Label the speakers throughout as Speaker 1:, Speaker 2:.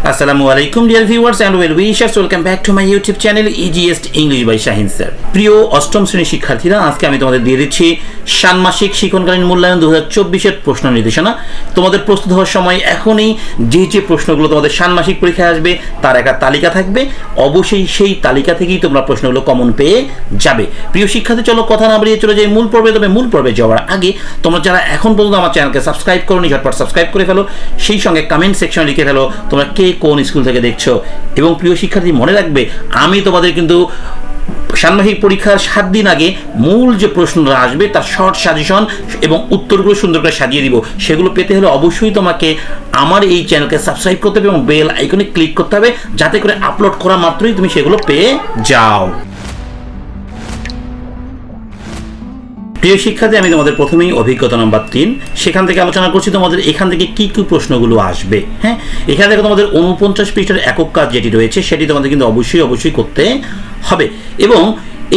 Speaker 1: আসসালামু আলাইকুম dear viewers and well wishers, welcome back to my YouTube channel easiest English by Shahin sir. প্রিয় অষ্টম শ্রেণীর শিক্ষার্থীরা, আজকে আমি তোমাদের দিয়ে দিচ্ছি ষান্মাসিক শিক্ষণকালীন মূল্যায়ন 2024-এর প্রশ্ন নির্দেশনা। তোমাদের প্রস্তুত হওয়ার সময় এখনই যে প্রশ্নগুলো তোমাদের ষান্মাসিক পরীক্ষায় আসবে তার একটা তালিকা থাকবে, অবশ্যই সেই তালিকা থেকেই তোমরা প্রশ্নগুলো কমন পেয়ে যাবে। প্রিয় শিক্ষার্থী, চলো কথা না বাড়িয়ে চলে যাই মূল পর্বে। তবে মূল পর্বে যাওয়ার আগে তোমরা যারা এখন পর্যন্ত আমার চ্যানেলকে সাবস্ক্রাইব করোনি, ঝটপট সাবস্ক্রাইব করে ফেলো। সেই সঙ্গে কমেন্ট সেকশনে লিখে ফেলো তোমরা কে কোন স্কুল থেকে দেখছো। এবং প্রিয় শিক্ষার্থী, মনে রাখবে আমি তোমাদের কিন্তু ষান্মাসিক পরীক্ষার 7 দিন আগে মূল যে প্রশ্নটা আসবে তার শর্ট সাজেশন এবং উত্তরগুলো সুন্দর করে সাজিয়ে দিব। সেগুলো পেতে হলে অবশ্যই তোমাকে আমার এই চ্যানেলকে সাবস্ক্রাইব করতে হবে এবং বেল আইকনে ক্লিক করতে হবে, যাতে করে আপলোড করা মাত্রই তুমি সেগুলো পেয়ে যাও। প্রিয় শিক্ষার্থী, আমি তোমাদের প্রথমেই অভিজ্ঞতা নাম্বার 3 সেখান থেকে আলোচনা করছি তোমাদের এখান থেকে কি কি প্রশ্নগুলো আসবে। হ্যাঁ, এখান থেকে তোমাদের 49 পৃষ্ঠার একক কাজ যেটি রয়েছে সেটি তোমাদের কিন্তু অবশ্যই করতে হবে। এবং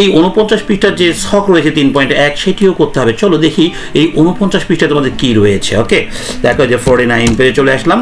Speaker 1: এই 49 পৃষ্ঠার যে ছক রয়েছে 3.1 সেটিও করতে হবে। চলো দেখি এই 49 পৃষ্ঠায় তোমাদের কি রয়েছে। ওকে, দেখো যে 49 পেজে চলে আসলাম।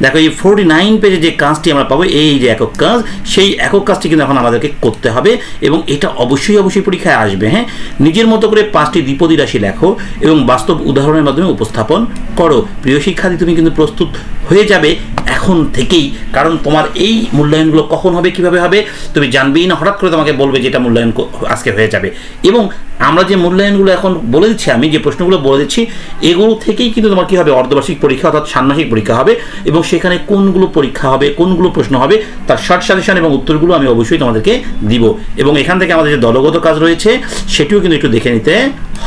Speaker 1: দেখো এই 49 পেজে যে কাজটি আমরা পাবো, এই যে একক কাজ, সেই একক কাজটি কিন্তু এখন আমাদেরকে করতে হবে এবং এটা অবশ্যই পরীক্ষায় আসবে। হ্যাঁ, নিজের মতো করে 5টি দ্বিপদী রাশি লেখো এবং বাস্তব উদাহরণের মাধ্যমে উপস্থাপন করো। প্রিয় শিক্ষার্থী, তুমি কিন্তু প্রস্তুত হয়ে যাবে এখন থেকেই, কারণ তোমার এই মূল্যায়নগুলো কখন হবে, কিভাবে হবে তুমি জানবেই না। হঠাৎ করে তোমাকে বলবে যে এটা মূল্যায়ন আজকে হয়ে যাবে। এবং আমরা যে মূল্যায়নগুলো এখন বলে দিচ্ছি, আমি যে প্রশ্নগুলো বলে দিচ্ছি, এগুলো থেকেই কিন্তু তোমার কি হবে, অর্ধবার্ষিক পরীক্ষা অর্থাৎ ষান্মাসিক পরীক্ষা হবে। এবং সেখানে কোনগুলো পরীক্ষা হবে, কোনগুলো প্রশ্ন হবে তার শর্ট সাজেশন এবং উত্তরগুলো আমি অবশ্যই তোমাদেরকে দিব। এবং এখান থেকে আমাদের যে দলগত কাজ রয়েছে সেটিও কিন্তু একটু দেখে নিতে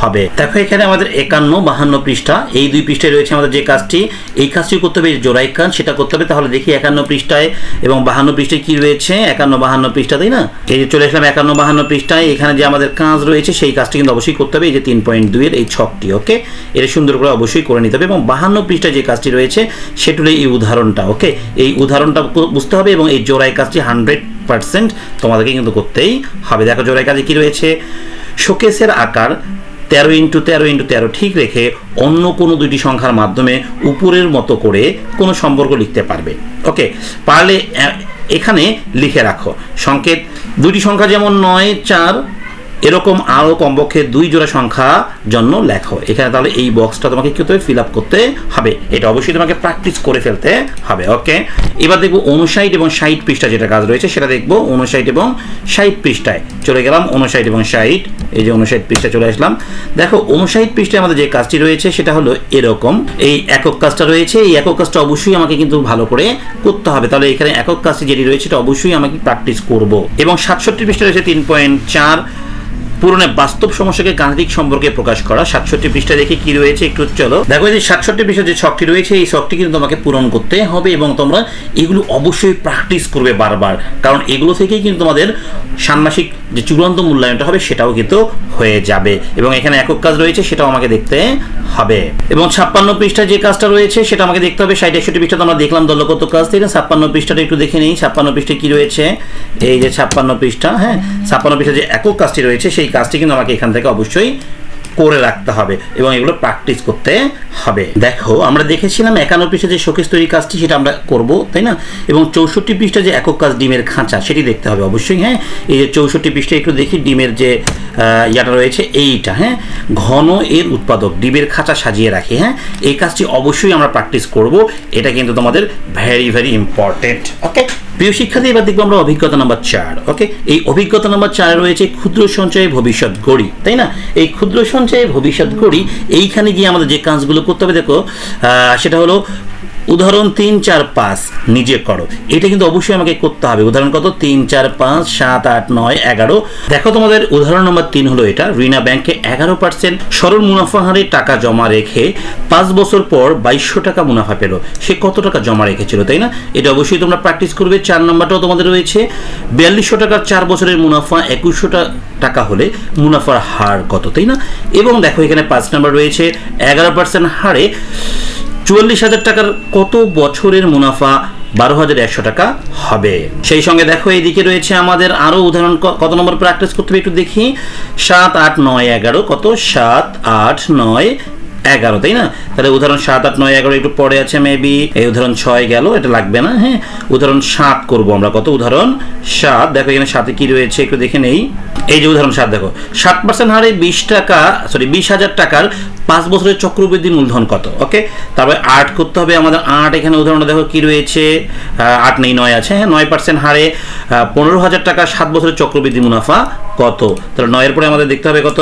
Speaker 1: হবে। দেখো এখানে আমাদের 51-52 পৃষ্ঠা, এই 2 পৃষ্ঠায় রয়েছে আমাদের যে কাজটি, এই কাজটি করতে হবে, জোড়াই কাজ সেটা করতে হবে। তাহলে দেখি 51 পৃষ্ঠায় এবং 52 পৃষ্ঠায় কি রয়েছে। 51-52 পৃষ্ঠা, তাই না? এই যে চলে আসলাম 51-52 পৃষ্ঠায়। এখানে যে আমাদের কাজ রয়েছে সেই কাজটি কিন্তু অবশ্যই করতে হবে। এই যে 3.2 এর এই ছকটি, ওকে, এটা সুন্দর করে অবশ্যই করে নিতে হবে। এবং 52 পৃষ্ঠায় যে কাজটি রয়েছে সেটি হলো এই উদাহরণটা। ওকে, এই উদাহরণটা বুঝতে হবে এবং এই জোড়াই কাজটি 100% তোমাদেরকে কিন্তু করতেই হবে। দেখো জোড়াই কাজে কি রয়েছে, শোকেসের আকার 13x13x13 ঠিক রেখে অন্য কোনো 2টি সংখ্যার মাধ্যমে উপরের মতো করে কোনো সম্পর্ক লিখতে পারবে। ওকে, পারলে এখানে লিখে রাখো সংকেত 2টি সংখ্যা যেমন 9, 4 এরকম আরও কমপক্ষে 2 জোড়া সংখ্যা জন্য লেখো। এখানে তাহলে এই বক্সটা তোমাকে কি করতে হবে, ফিল আপ করতে হবে। এটা অবশ্যই তোমাকে প্র্যাকটিস করে ফেলতে হবে। ওকে, এবার দেখবো 59 এবং 60 পৃষ্ঠা যেটা কাজ রয়েছে সেটা দেখবো। 59 এবং 60 পৃষ্ঠায় চলে গেলাম। 59 এবং 60, এই যে 59 পৃষ্ঠা চলে আসলাম। দেখো 59 পৃষ্ঠায় আমাদের যে কাজটি রয়েছে সেটা হলো এরকম, এই একক কাজটা রয়েছে। এই একক কাজটা অবশ্যই আমাকে কিন্তু ভালো করে করতে হবে। তাহলে এখানে একক কাজটি যেটি রয়েছে এটা অবশ্যই আমাকে প্র্যাকটিস করব। এবং 67 পৃষ্ঠা রয়েছে 3.4 পূরণে বাস্তব সমস্যাকে গাণিতিক সম্পর্কে প্রকাশ করা। 67 পৃষ্ঠা দেখে কি রয়েছে একটু চলো দেখো। এই যে 67 পৃষ্ঠা যে ছকটি রয়েছে এই ছকটি কিন্তু তোমাকে পূরণ করতে হবে এবং তোমরা এগুলো অবশ্যই প্র্যাকটিস করবে বারবার, কারণ এগুলো থেকেই কিন্তু তোমাদের ষান্মাসিক যে চূড়ান্ত মূল্যায়নটা হবে সেটাও কিন্তু হয়ে যাবে। এবং এখানে একক কাজ রয়েছে সেটাও আমাকে দেখতে হবে। এবং 56 পৃষ্ঠা যে কাজটা রয়েছে সেটা আমাকে দেখতে হবে। 60-61 পৃষ্ঠা তো আমরা দেখলাম দলগত কাজ থেকে। 56 পৃষ্ঠাটা একটু দেখে নিই। 56 পৃষ্ঠায় কি রয়েছে, এই যে 56 পৃষ্ঠা। হ্যাঁ, 56 পৃষ্ঠা যে একক কাজটি রয়েছে সেই কাজটি কিন্তু আমাকে এখান থেকে অবশ্যই করে রাখতে হবে এবং এগুলো প্র্যাকটিস করতে হবে। দেখো আমরা দেখেছিলাম 51 পৃষ্ঠা যে শোকেস তৈরি কাজটি সেটা আমরা করব, তাই না? এবং 64 পৃষ্ঠা যে একক কাজ ডিমের খাঁচা সেটি দেখতে হবে অবশ্যই। হ্যাঁ, এই যে 64 পৃষ্ঠায় একটু দেখি ডিমের যে ইয়াটা রয়েছে এইটা। হ্যাঁ, ঘন এর উৎপাদক ডিমের খাঁচা সাজিয়ে রাখি। হ্যাঁ, এই কাজটি অবশ্যই আমরা প্র্যাকটিস করব, এটা কিন্তু তোমাদের ভেরি ইম্পর্টেন্ট। ওকে প্রিয় শিক্ষার্থী, এবার দেখবো আমরা অভিজ্ঞতা নাম্বার 4। ওকে, এই অভিজ্ঞতা নাম্বার 4 রয়েছে ক্ষুদ্র সঞ্চয়ে ভবিষ্যৎ গড়ি, তাই না? এই ক্ষুদ্র সঞ্চয়ে ভবিষ্যৎ গড়ি, এইখানে গিয়ে আমাদের যে কাজগুলো করতে হবে দেখো, সেটা হলো উদাহরণ 3, 4, 5 নিজে করো। এটা কিন্তু অবশ্যই আমাকে করতে হবে। উদাহরণ কত, 3, 4, 5, 7, 8, 9, 11। দেখো তোমাদের উদাহরণ নম্বর 3 হলো এটা। রিনা ব্যাংকে 11% সরল মুনাফা হারে টাকা জমা রেখে 5 বছর পর 2200 টাকা মুনাফা পেল। সে কত টাকা জমা রেখেছিল, তাই না? এটা অবশ্যই তোমরা প্র্যাকটিস করবে। 4 নম্বরটাও তোমাদের রয়েছে। 4200 টাকার 4 বছরের মুনাফা 2100 টাকা হলে মুনাফার হার কত, তাই না? এবং দেখো এখানে 5 নম্বর রয়েছে 11% হারে 44,000 টাকার কত বছরের মুনাফা 12,100 টাকা হবে। সেই সঙ্গে দেখো এইদিকে রয়েছে আমাদের আরো উদাহরণ। কত নম্বর প্র্যাকটিস করতে হবে একটু দেখি। 7, 8, 9, 11 কত, 7, 8, 9, 11, তাই না? তাহলে উদাহরণ 7, 8, 9, 11 একটু পরে আছে মেবি। এই উদাহরণ 6 গেল, এটা লাগবে না। হ্যাঁ, উদাহরণ 7 করব আমরা। কত? উদাহরণ 7। দেখো এখানে 7 কি রয়েছে একটু দেখে নেই। এই যে উদাহরণ 7 দেখো, 7% হারে 20,000 টাকার 5 বছরের চক্রবৃদ্ধি মূলধন কত? ওকে, তারপরে 8 করতে হবে আমাদের। 8 এখানে উদাহরণটা দেখো কি রয়েছে, 8 নেই 9 আছে। হ্যাঁ, 9% হারে 15,000 টাকা 7 বছরের চক্রবৃদ্ধি মুনাফা কত? তাহলে 9 এর পরে আমাদের দেখতে হবে কত?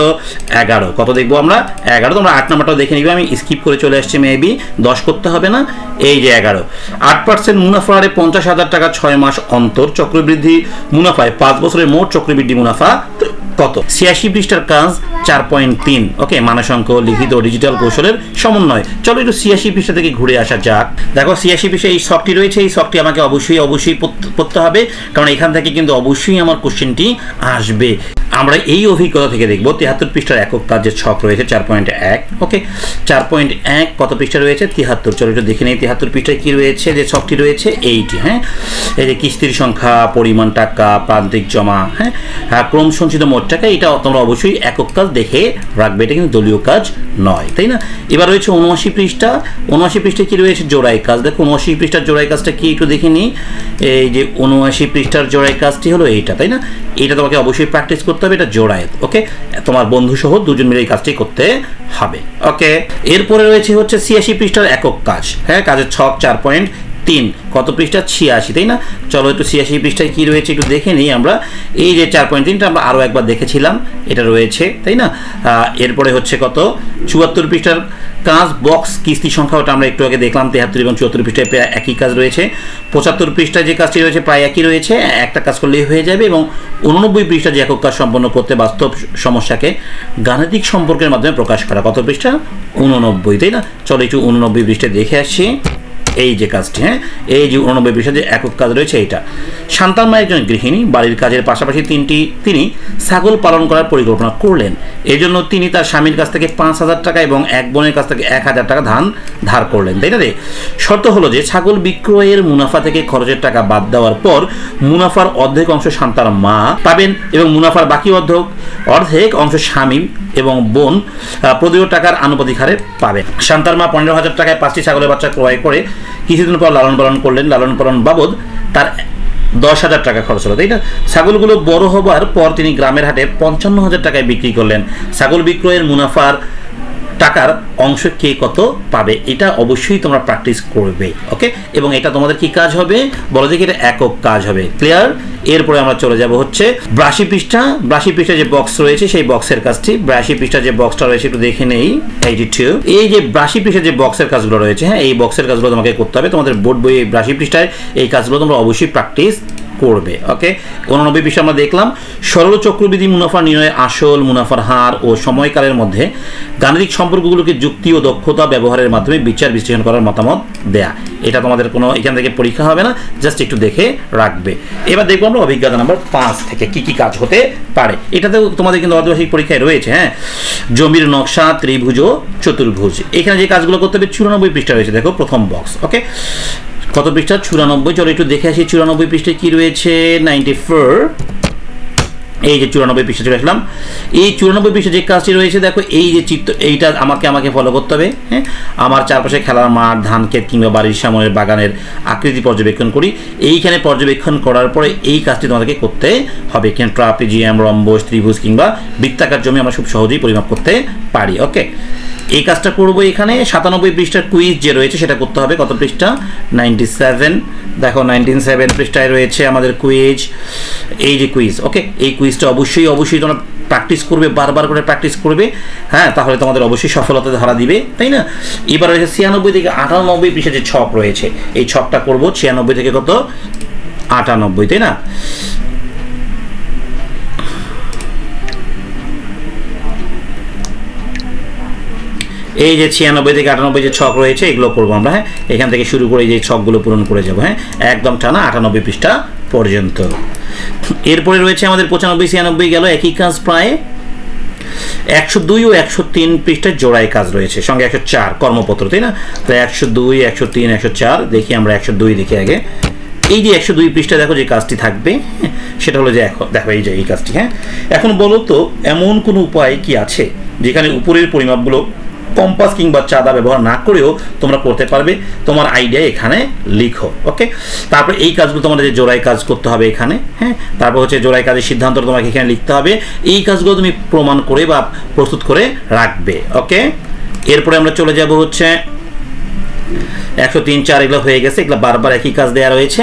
Speaker 1: 11। কত দেখবো আমরা? 11। তোমরা 8 নাম্বারটাও দেখে নিবে, আমি স্কিপ করে চলে আসছি মেবি। 10 করতে হবে না, এই যে 11। 8% মুনাফা হারে 50,000 টাকা 6 মাস অন্তর চক্রবৃদ্ধি মুনাফায় 5 বছরের মোট চক্রবৃদ্ধি মুনাফা কত? 86 পৃষ্ঠার কাজ 4.3। ওকে, মানসাঙ্ক লিখিত ডিজিটাল কৌশলের সমন্বয়। চলো একটু 86 পৃষ্ঠা থেকে ঘুরে আসা যাক। দেখো 86 পৃষ্ঠায় এই শখটি রয়েছে, এই শখটি আমাকে অবশ্যই পড়তে হবে, কারণ এখান থেকে কিন্তু অবশ্যই আমার কোশ্চেনটি আসবে। আমরা এই অভিজ্ঞতা থেকে দেখব 73 পৃষ্ঠার একক কাজের ছক রয়েছে 4.1। ওকে, 4.1 কত পৃষ্ঠা রয়েছে? 73। চলো একটু দেখে নেই 73 পৃষ্ঠায় কি রয়েছে, যে ছকটি রয়েছে এইটি। হ্যাঁ, এই যে কিস্তির সংখ্যা, পরিমাণ টাকা, প্রান্তিক জমা, হ্যাঁ, ক্রম সঞ্চিত মোট টাকা, এটা তোমরা অবশ্যই একক কাজ দেখে রাখবে, এটা কিন্তু দলীয় কাজ নয়, তাই না? এবার রয়েছে 79 পৃষ্ঠা। 79 পৃষ্ঠায় কি রয়েছে? জোড়াই কাজ। দেখো 79 পৃষ্ঠার জোড়াই কাজটা কি একটু দেখে নিই। এই যে 79 পৃষ্ঠার জোড়াই কাজটি হলো এইটা, তাই না? এটা তোমাকে অবশ্যই প্র্যাকটিস করতে হবে, এটা জোড়ায়েত। ওকে, তোমার বন্ধু সহ দুজন মিলে এই কাজটি করতে হবে। ওকে, এরপরে রয়েছে হচ্ছে 86 পৃষ্ঠার একক কাজ। হ্যাঁ, কাজের ছক 4.3। কত পৃষ্ঠা? 86, তাই না? চলো একটু 86 পৃষ্ঠায় কি রয়েছে একটু দেখে নিই আমরা। এই যে 4.3টা আমরা আরও একবার দেখেছিলাম, এটা রয়েছে, তাই না? এরপরে হচ্ছে কত? 74 পৃষ্ঠার কাজ বক্স কিস্তি সংখ্যা, ওটা আমরা একটু আগে দেখলাম। 73 এবং 74 পৃষ্ঠায় প্রায় একই কাজ রয়েছে। 75 পৃষ্ঠায় যে কাজটি রয়েছে প্রায় একই রয়েছে, একটা কাজ করলেই হয়ে যাবে। এবং 89 পৃষ্ঠা যে একক কাজ সম্পন্ন করতে বাস্তব সমস্যাকে গাণিতিক সম্পর্কের মাধ্যমে প্রকাশ করা। কত পৃষ্ঠা? 89, তাই না? চলো একটু 89 পৃষ্ঠায় দেখে আসছি এই যে কাজটি। হ্যাঁ, এই যে 89 পৃষ্ঠা যে একক কাজ রয়েছে এইটা। শান্তাম্মা একজন গৃহিণী, বাড়ির কাজের পাশাপাশি তিনি ছাগল পালন করার পরিকল্পনা করলেন। এই জন্য তিনি তার স্বামীর কাছ থেকে 5,000 টাকা এবং এক বোনের কাছ থেকে 1,000 টাকা ধার করলেন, তাই না রে? শর্ত হলো যে ছাগল বিক্রয়ের মুনাফা থেকে খরচের টাকা বাদ দেওয়ার পর মুনাফার অর্ধেক অংশ শান্তার মা পাবেন এবং মুনাফার বাকি অর্ধেক অংশ স্বামী এবং বোন প্রদেয় টাকার আনুপাতিক হারে পাবেন। শান্তার মা 15,000 টাকায় 5টি ছাগলের বাচ্চা ক্রয় করে কিছুদিন পর লালন পালন করলেন। লালন পালন বাবদ তার 10,000 টাকা খরচ হলো, তাই না? ছাগলগুলো বড় হবার পর তিনি গ্রামের হাটে 55,000 টাকায় বিক্রি করলেন। ছাগল বিক্রয়ের মুনাফার টাকার অংশ কে কত পাবে, এটা অবশ্যই তোমরা প্র্যাকটিস করবে। ওকে, এবং এটা তোমাদের কি কাজ হবে বলো দেখি? এটা একক কাজ হবে। ক্লিয়ার? এরপরে আমরা চলে যাব হচ্ছে 82 পৃষ্ঠা। 82 পৃষ্ঠা যে বক্স রয়েছে সেই বক্সের কাজটি। 82 পৃষ্ঠা যে বক্সটা রয়েছে একটু দেখে নেই। 82 এই যে 82 পৃষ্ঠা যে বক্সের কাজগুলো রয়েছে, হ্যাঁ, এই বক্সের কাজগুলো তোমাকে করতে হবে। তোমাদের বোর্ড বইয়ে 82 পৃষ্ঠায় এই কাজগুলো তোমরা অবশ্যই প্র্যাকটিস করবে। ওকে, 89 পৃষ্ঠা আমরা দেখলাম সরল চক্রবৃদ্ধি মুনাফা নির্ণয়ে আসল, মুনাফার হার ও সময়কালের মধ্যে গাণিতিক সম্পর্কগুলোকে যুক্তি ও দক্ষতা ব্যবহারের মাধ্যমে বিচার বিশ্লেষণ করার মতামত দেয়া। এটা তোমাদের কোনো এখান থেকে পরীক্ষা হবে না, জাস্ট একটু দেখে রাখবে। এবার দেখবো আমরা অভিজ্ঞতা নাম্বার 5 থেকে কি কি কাজ হতে পারে। এটাতেও তোমাদের কিন্তু অর্ধবার্ষিক পরীক্ষায় রয়েছে। হ্যাঁ, জমির নকশা, ত্রিভুজ ও চতুর্ভুজ। এখানে যে কাজগুলো করতে হবে 94 পৃষ্ঠা রয়েছে। দেখো প্রথম বক্স। ওকে, কত পৃষ্ঠা? 94। চলো একটু দেখে আসি 94 পৃষ্ঠায় কি রয়েছে। 94। এই যে 94 পৃষ্ঠা চলে আসলাম। এই 94 পৃষ্ঠা যে কাজটি রয়েছে দেখো, এই যে চিত্র, এইটা আমাকে ফলো করতে হবে। হ্যাঁ, আমার চারপাশে খেলার মাঠ, ধান ক্ষেত কিংবা বাড়ির সামনের বাগানের আকৃতি পর্যবেক্ষণ করি। এইখানে পর্যবেক্ষণ করার পরে এই কাজটি তোমাদেরকে করতে হবে। এখানে ট্রাপিজিয়াম, রম্বস, ত্রিভুজ কিংবা বৃত্তাকার জমি আমরা খুব সহজেই পরিমাপ করতে পারি। ওকে, এই কাজটা করবো। এখানে 97 পৃষ্ঠার কুইজ যে রয়েছে সেটা করতে হবে। কত পৃষ্ঠা? 97। দেখো 97 পৃষ্ঠায় রয়েছে আমাদের কুইজ। এই যে কুইজ। ওকে, এই কুইজটা অবশ্যই তোমরা প্র্যাকটিস করবে, বারবার করে প্র্যাকটিস করবে। হ্যাঁ, তাহলে তোমাদের অবশ্যই সফলতা ধরা দিবে, তাই না? এবার রয়েছে 96 থেকে 98 পৃষ্ঠা যে ছক রয়েছে, এই ছকটা করবো 96 থেকে কত? 98, তাই না? এই যে 96 থেকে 98 যে ছক রয়েছে এগুলো করবো আমরা। হ্যাঁ, এখান থেকে শুরু করে এই যে ছকগুলো পূরণ করে যাবো। হ্যাঁ, একদম টানা 98 পৃষ্ঠা পর্যন্ত। এরপরে রয়েছে আমাদের 95, 96 গেল। একই কাজ প্রায় 102 ও 103 পৃষ্ঠার জোড়ায় কাজ রয়েছে, সঙ্গে 104 কর্মপত্র, তাই না? তো 102, 103, 104 দেখি আমরা। 102 দেখি আগে। এই যে 102 পৃষ্ঠা দেখো যে কাজটি থাকবে, সেটা হলো যে দেখো এই যে এই কাজটি। হ্যাঁ, এখন বলো তো এমন কোনো উপায় কি আছে যেখানে উপরের পরিমাপগুলো কম্পাস কিংবা চাঁদা ব্যবহার না করেও তোমরা করতে পারবে, তোমার আইডিয়া এখানে লিখো। ওকে, তারপর এই কাজগুলো তোমাদের যে জোড়ায় কাজ করতে হবে এখানে, হ্যাঁ, তারপর হচ্ছে জোড়ায় কাজের সিদ্ধান্ত তোমাকে এখানে লিখতে হবে, এই কাজগুলো তুমি প্রমাণ করে বা প্রস্তুত করে রাখবে। ওকে, এরপরে আমরা চলে যাব হচ্ছে 103, 4 এগুলো হয়ে গেছে, এগুলো বারবার একই কাজ দেওয়া রয়েছে।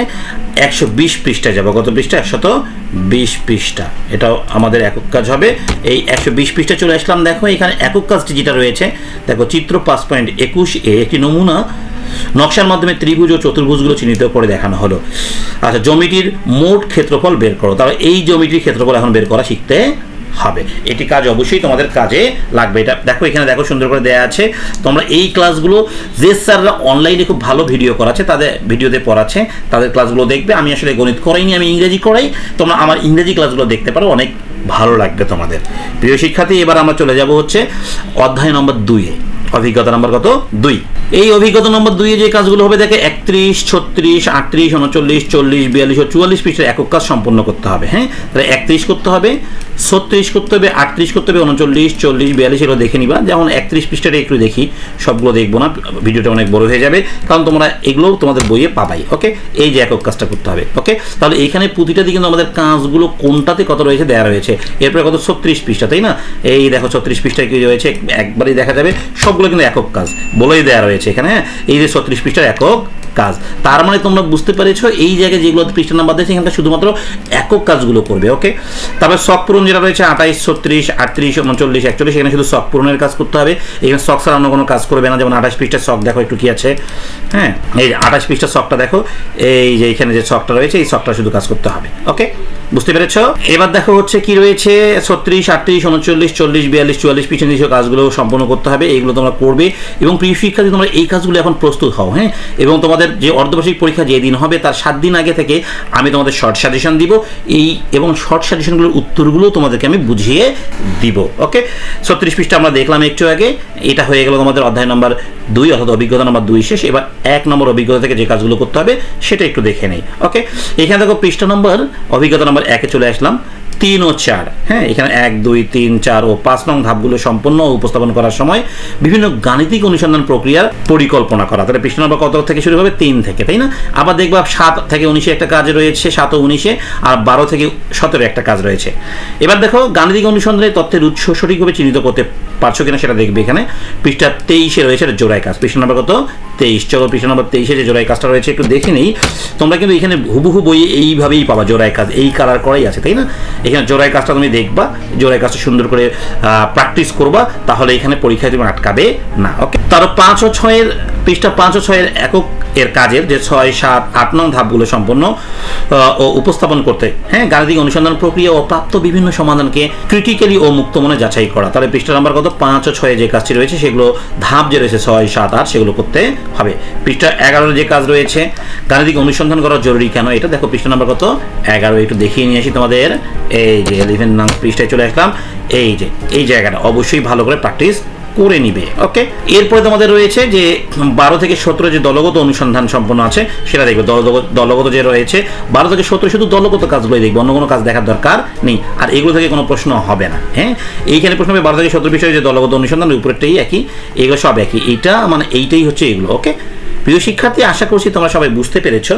Speaker 1: 120 পৃষ্ঠায় যাবো, কত পৃষ্ঠা? 120 পৃষ্ঠা, এটাও আমাদের একক কাজ হবে। এই 120 পৃষ্ঠা চলে আসলাম। দেখো এখানে একক কাজটি যেটা রয়েছে, দেখো চিত্র 5.21 একটি নমুনা নকশার মাধ্যমে ত্রিভুজ ও চতুর্ভুজগুলো চিহ্নিত করে দেখানো হলো। আচ্ছা, জমিটির মোট ক্ষেত্রফল বের করো। তাহলে এই জমিটির ক্ষেত্রফল এখন বের করা শিখতে হবে, এটি কাজ অবশ্যই তোমাদের কাজে লাগবে। এটা দেখো এখানে দেখো সুন্দর করে দেয়া আছে। তোমরা এই ক্লাসগুলো যে স্যাররা অনলাইনে খুব ভালো ভিডিও করাচ্ছে, তাদের ভিডিওতে পড়াচ্ছে, তাদের ক্লাসগুলো দেখবে। আমি আসলে গণিত করাইনি, আমি ইংরেজি করাই। তোমরা আমার ইংরেজি ক্লাসগুলো দেখতে পারো, অনেক ভালো লাগবে তোমাদের। প্রিয় শিক্ষার্থী, এবার আমরা চলে যাব হচ্ছে অধ্যায় নম্বর 2 এ, অভিজ্ঞতা নম্বর কত? 2। এই অভিজ্ঞতা নম্বর 2 এ যে কাজগুলো হবে, দেখে 31, 36, 38, 39, 40, 42 ও 44 পৃষ্ঠার একক কাজ সম্পন্ন করতে হবে। হ্যাঁ, তাহলে 31 করতে হবে, 36 করতে হবে, 38 করতে হবে, 39, 40, 42 এগুলো দেখে নিবা। যেমন 31 পৃষ্ঠাটা একটু দেখি, সবগুলো দেখবো না, ভিডিওটা অনেক বড় হয়ে যাবে, কারণ তোমরা এগুলো তোমাদের বইয়ে পাবাই। ওকে, এই যে একক কাজটা করতে হবে। ওকে, তাহলে এখানে প্রতিটা দিকে কিন্তু আমাদের কাজগুলো কোনটাতে কত রয়েছে দেওয়া রয়েছে। এরপরে কত? 36 পৃষ্ঠা, তাই না? এই দেখো 36 পৃষ্ঠায় কি রয়েছে, একবারই দেখা যাবে, সবগুলো কিন্তু একক কাজ বলেই দেওয়া রয়েছে এখানে। এই যে 36 পৃষ্ঠার একক কাজ, তার মানে তোমরা বুঝতে পেরেছো এই জায়গায় যেগুলো পৃষ্ঠা নাম্বার দিয়েছে এখানটা শুধুমাত্র একক কাজগুলো করবে। ওকে, তারপর শখ পূরণ যেটা রয়েছে 28, 36, 38, 39, 41, এখানে শুধু শখ পূরণের কাজ করতে হবে। এখানে শখ ছাড়া অন্য কোনো কাজ করবে না। যেমন 28 পৃষ্ঠার শখ দেখো একটু কি আছে, হ্যাঁ, এই 28 পৃষ্ঠার শখটা দেখো, এই যে এখানে যে শখটা রয়েছে এই শখটা শুধু কাজ করতে হবে। ওকে, বুঝতে পেরেছো? এবার দেখো হচ্ছে কি রয়েছে 36, 38, 39, 40, 42, 44 পৃষ্ঠা নিয়ে কাজগুলো সম্পন্ন করতে হবে। এইগুলো তোমরা করবে এবং প্রিয় শিক্ষার্থী তোমরা এই কাজগুলো এখন প্রস্তুত হও। হ্যাঁ, এবং তোমাদের যে অর্ধবার্ষিক পরীক্ষা যেদিন হবে তার 7 দিন আগে থেকে আমি তোমাদের শর্ট সাজেশন দিব, এই এবং শর্ট সাজেশনগুলোর উত্তরগুলো তোমাদেরকে আমি বুঝিয়ে দিব। ওকে, 36 পৃষ্ঠা আমরা দেখলাম একটু আগে, এটা হয়ে গেল তোমাদের অধ্যায় নম্বর 2 অর্থাৎ অভিজ্ঞতা নম্বর 2 শেষ। এবার 1 নম্বর অভিজ্ঞতা থেকে যে কাজগুলো করতে হবে সেটা একটু দেখে নেই। ওকে, এখানে দেখো পৃষ্ঠা নম্বর অভিজ্ঞতা নম্বর 1 এ চলে আসলাম। 3 ও 4, হ্যাঁ, এখানে 1, 2, 3, 4 ও 5 নং ধাপগুলো সম্পন্ন ও উপস্থাপন করার সময় বিভিন্ন গাণিতিক অনুসন্ধান প্রক্রিয়ার পরিকল্পনা করা। তাহলে পৃষ্ঠা নম্বর কত থেকে শুরু হবে? 3 থেকে, তাই না? আবার দেখবা 7 থেকে 19 একটা কাজ রয়েছে, 7 ও 19, আর 12 থেকে 17 একটা কাজ রয়েছে। এবার দেখো গাণিতিক অনুসন্ধানের তথ্যের উৎস সঠিকভাবে চিহ্নিত করতে পারছো কিনা সেটা দেখবে। এখানে পৃষ্ঠা 23 রয়েছে জোড়ায় কাজ, পৃষ্ঠা নম্বর কত? 23। চলো পৃষ্ঠা নম্বর 23 যে জোড়ায় কাজটা রয়েছে একটু দেখে নেই। তোমরা কিন্তু এখানে হুবহু বইয়ে এইভাবেই পাবা, জোড়ায় কাজ এই কালার করাই আছে, তাই না? এখানে জোড়ায় কাজটা তুমি দেখবা, জোড়ায় কাজটা সুন্দর করে প্র্যাকটিস করবা, তাহলে এখানে পরীক্ষায় তুমি আটকাবে না। ওকে, তার 5 ও 6 এর পৃষ্ঠা 5 ও 6 এর একক এর কাজের যে 6, 7, 8 নং ধাপগুলো সম্পন্ন ও উপস্থাপন করতে, হ্যাঁ, গাণিতিক অনুসন্ধান প্রক্রিয়া ও প্রাপ্ত বিভিন্ন সমাধানকে ক্রিটিক্যালি ও মুক্ত মনে যাচাই করা। তাহলে পৃষ্ঠা নাম্বার কত? 5 ও 6 যে কাজটি রয়েছে সেগুলো ধাপ যে রয়েছে 6, 7, 8 সেগুলো করতে হবে। পৃষ্ঠা 11 যে কাজ রয়েছে গাণিতিক অনুসন্ধান করা জরুরি কেন, এটা দেখো পৃষ্ঠা নাম্বার কত? 11। একটু দেখিয়ে নিয়ে আসি তোমাদের। এই যে 11 নং পৃষ্ঠায় চলে আসলাম। এই যে এই জায়গাটা অবশ্যই ভালো করে প্র্যাকটিস করে নিবে। ওকে, এরপরে তোমাদের রয়েছে যে 12 থেকে 17 যে দলগত অনুসন্ধান সম্পন্ন আছে সেটা দেখবে। দলগত যে রয়েছে 12 থেকে 17 শুধু দলগত কাজগুলোই দেখবে, অন্য কোনো কাজ দেখার দরকার নেই। আর এগুলো থেকে কোনো প্রশ্ন হবে না। হ্যাঁ, এইখানে প্রশ্ন হবে 12 থেকে 17 বিষয়ে যে দলগত অনুসন্ধান, উপরেরটাই একই, এগুলো সব একই। এইটা মানে এইটাই হচ্ছে এগুলো। ওকে, প্রিয় শিক্ষার্থী, আশা করছি তোমরা সবাই বুঝতে পেরেছ।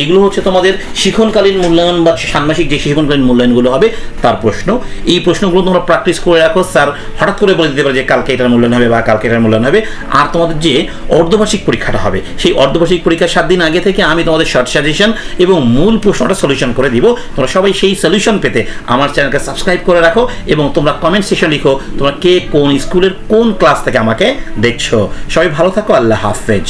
Speaker 1: এগুলো হচ্ছে তোমাদের শিক্ষণকালীন মূল্যায়ন বা ষান্মাসিক যে শিক্ষণকালীন মূল্যায়নগুলো হবে তার প্রশ্ন। এই প্রশ্নগুলো তোমরা প্র্যাকটিস করে রাখো। স্যার হঠাৎ করে বলে দিতে পারে যে কালকে এটার মূল্যায়ন হবে বা কালকে এটার মূল্যায়ন হবে। আর তোমাদের যে অর্ধবার্ষিক পরীক্ষাটা হবে সেই অর্ধবার্ষিক পরীক্ষার 7 দিন আগে থেকে আমি তোমাদের শর্ট সাজেশন এবং মূল প্রশ্নটা সলিউশন করে দিব। তোমরা সবাই সেই সলিউশন পেতে আমার চ্যানেলকে সাবস্ক্রাইব করে রাখো এবং তোমরা কমেন্ট সেকশন লিখো তোমরা কে কোন স্কুলের কোন ক্লাস থেকে আমাকে দেখছো। সবাই ভালো থাকো, আল্লাহ হাফেজ।